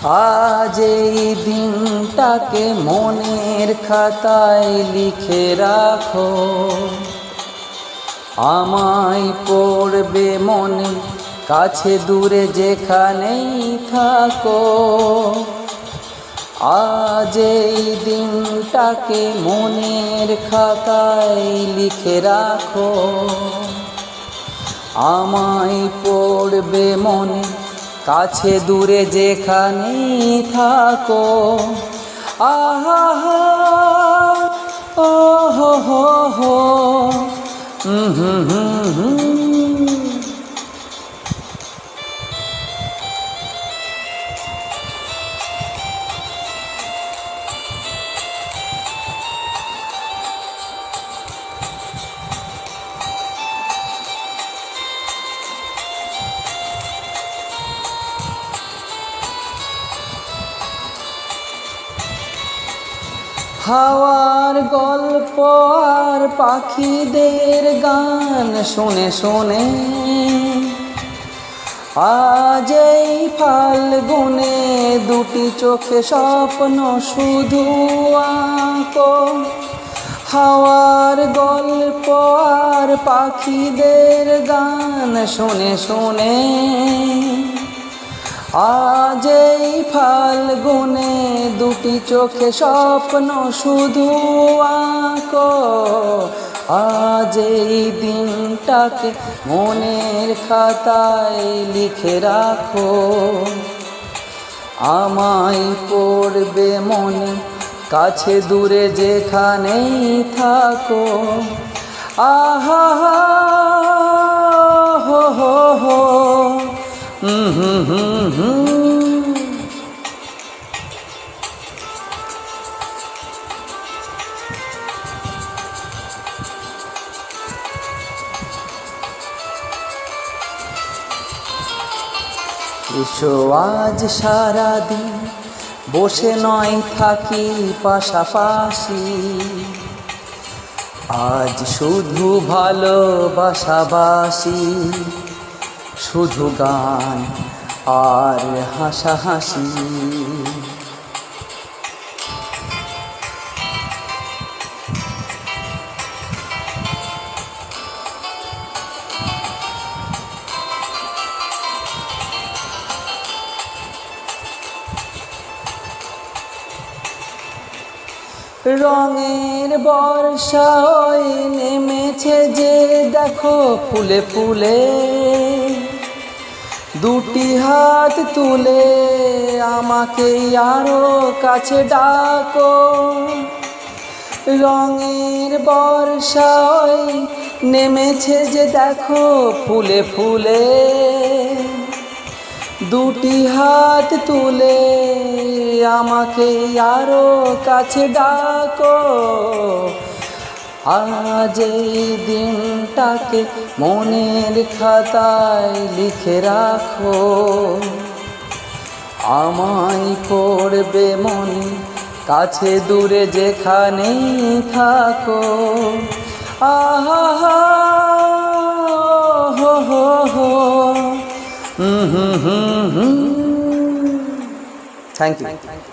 আজ এই দিনটাকে মনের খাতায় লিখে রাখো, আমায় পড়বে মনে কাছে দূরে যেখানেই থাকো। আজ এই দিনটাকে মনের খাতায় লিখে রাখো, আমায় পড়বে মনে কাছে দূরে যেখানেই থাকো। আহা ও হো হো হো হাওয়ার গল্প আর পাখিদের গান শুনে শুনে আজ এই ফাল্গুনে দুটি চোখে স্বপ্ন শুধু আঁকো। হাওয়ার গল্প আর পাখিদের গান শুনে শুনে আজ এই ফাল্গুনে দুটি চোখে স্বপ্ন শুধু আঁকো। আজ এই দিনটাকে মনের খাতায় লিখে রাখো, আমায় পড়বে মনে কাছে দূরে যেখানেই থাকো। আহা হো হো হো এসো আজ সারাদিন বসে নয় থাকি পাশাপাশি, আজ শুধু ভালোবাসাবাসি, শুধু গান আর হাসাহাসি। রঙের বর্ষা ওই নেমেছে যে দেখো ফুলে ফুলে, দুটি হাত তুলে আমাকে আরো কাছে ডাকো। রঙের বর্ষা ওই নেমেছে যে দেখো ফুলে ফুলে, দুটি হাত তুলে আমাকে আরো কাছে ডাকো। আজ এই দিনটাকে মনের খাতায় লিখে রাখো, আমায় পড়বে মনে কাছে দূরে যেখানেই থাকো। আহা হো হো হো থ্যাংক ইউ।